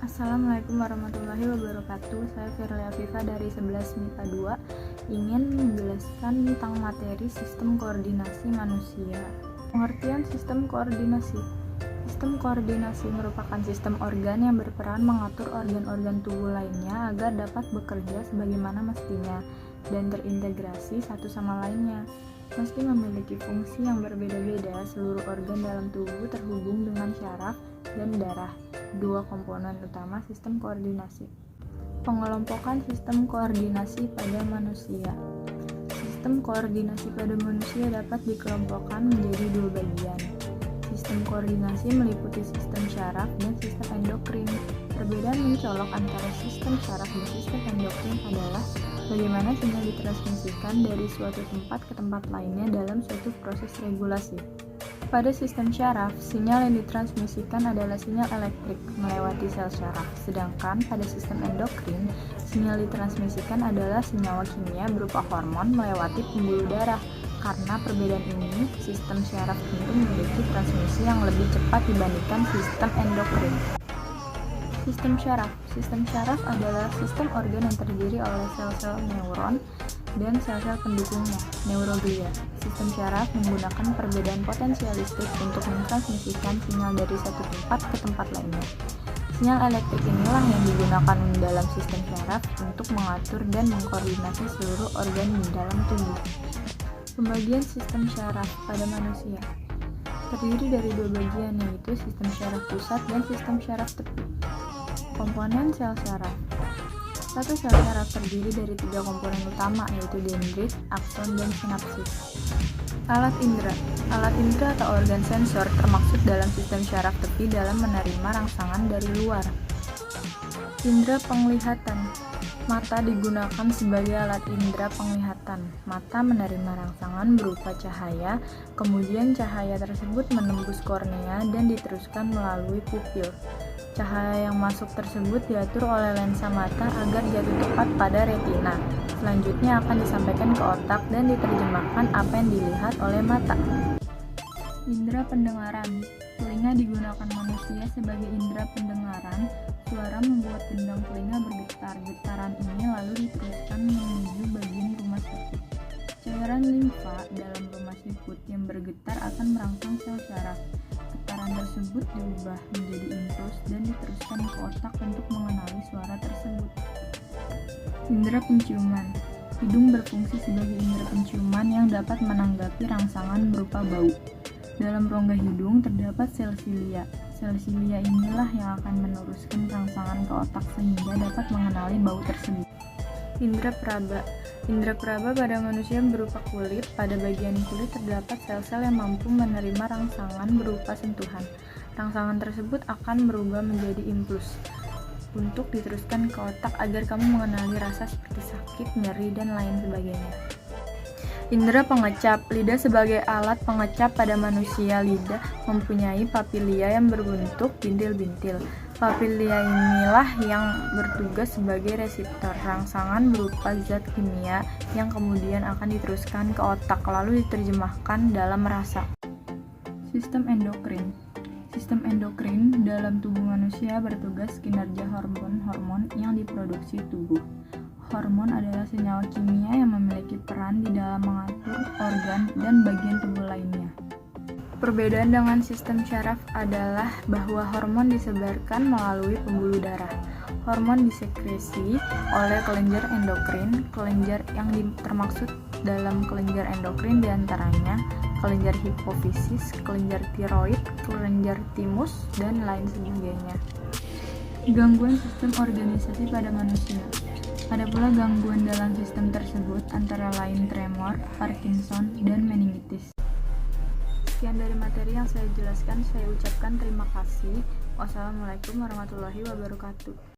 Assalamualaikum warahmatullahi wabarakatuh. Saya Firly Afifa dari 11 MIPA 2 ingin menjelaskan tentang materi sistem koordinasi manusia. Pengertian sistem koordinasi. Sistem koordinasi merupakan sistem organ yang berperan mengatur organ-organ tubuh lainnya agar dapat bekerja sebagaimana mestinya dan terintegrasi satu sama lainnya. Meski memiliki fungsi yang berbeda-beda, seluruh organ dalam tubuh terhubung dengan syaraf dan darah, dua komponen utama sistem koordinasi. Pengelompokan sistem koordinasi pada manusia. Sistem koordinasi pada manusia dapat dikelompokkan menjadi dua bagian. Sistem koordinasi meliputi sistem syaraf dan sistem endokrin. Perbedaan mencolok antara sistem syaraf dan sistem endokrin adalah bagaimana sinyal ditransmisikan dari suatu tempat ke tempat lainnya dalam suatu proses regulasi. Pada sistem syaraf, sinyal yang ditransmisikan adalah sinyal elektrik melewati sel syaraf, sedangkan pada sistem endokrin, sinyal ditransmisikan adalah senyawa kimia berupa hormon melewati pembuluh darah. Karena perbedaan ini, sistem syaraf tentu memiliki transmisi yang lebih cepat dibandingkan sistem endokrin. Sistem syaraf. Sistem syaraf adalah sistem organ yang terdiri oleh sel-sel neuron dan sel-sel pendukungnya, neuroglia. Sistem syaraf menggunakan perbedaan potensial listrik untuk mentransmisikan sinyal dari satu tempat ke tempat lainnya. Sinyal elektrik inilah yang digunakan dalam sistem syaraf untuk mengatur dan mengkoordinasi seluruh organ di dalam tubuh. Pembagian sistem syaraf pada manusia terdiri dari dua bagian, yaitu sistem syaraf pusat dan sistem syaraf tepi. Komponen sel syaraf. Satu sel syaraf terdiri dari tiga komponen utama, yaitu dendrit, akson, dan sinapsis. Alat indera. Alat indera atau organ sensor termaksud dalam sistem syaraf tepi dalam menerima rangsangan dari luar. Indera penglihatan. Mata digunakan sebagai alat indera penglihatan. Mata menerima rangsangan berupa cahaya, kemudian cahaya tersebut menembus kornea dan diteruskan melalui pupil. Cahaya yang masuk tersebut diatur oleh lensa mata agar jatuh tepat pada retina. Selanjutnya akan disampaikan ke otak dan diterjemahkan apa yang dilihat oleh mata. Indera pendengaran. Telinga digunakan manusia sebagai indera pendengaran. Suara membuat gendang telinga bergetar. Getaran ini lalu diteruskan menuju bagian rumah siput. Cairan limfa dalam rumah siput yang bergetar akan merangsang sel syaraf. Getaran tersebut diubah menjadi impuls dan diteruskan ke otak untuk mengenali suara tersebut. Indera penciuman. Hidung berfungsi sebagai indera penciuman yang dapat menanggapi rangsangan berupa bau. Dalam rongga hidung terdapat sel silia. Sel silia inilah yang akan meneruskan rangsangan ke otak sehingga dapat mengenali bau tersebut. Indera peraba. Indera peraba pada manusia berupa kulit. Pada bagian kulit terdapat sel-sel yang mampu menerima rangsangan berupa sentuhan. Rangsangan tersebut akan berubah menjadi impuls untuk diteruskan ke otak agar kamu mengenali rasa seperti sakit, nyeri, dan lain sebagainya. Indera pengecap. Lidah sebagai alat pengecap pada manusia. Lidah mempunyai papilia yang berbentuk bintil-bintil. Papilia inilah yang bertugas sebagai reseptor rangsangan berupa zat kimia yang kemudian akan diteruskan ke otak lalu diterjemahkan dalam rasa. Sistem endokrin. Sistem endokrin dalam tubuh manusia bertugas kinerja hormon-hormon yang diproduksi tubuh. Hormon adalah senyawa kimia yang memiliki peran di dalam mengatur organ dan bagian tubuh lainnya. Perbedaan dengan sistem syaraf adalah bahwa hormon disebarkan melalui pembuluh darah. Hormon disekresi oleh kelenjar endokrin. Kelenjar yang termaksud dalam kelenjar endokrin diantaranya kelenjar hipofisis, kelenjar tiroid, kelenjar timus, dan lain sebagainya. Gangguan sistem organisasi pada manusia. Ada pula gangguan dalam sistem tersebut antara lain tremor, Parkinson, dan meningitis. Sekian dari materi yang saya jelaskan, saya ucapkan terima kasih. Wassalamualaikum warahmatullahi wabarakatuh.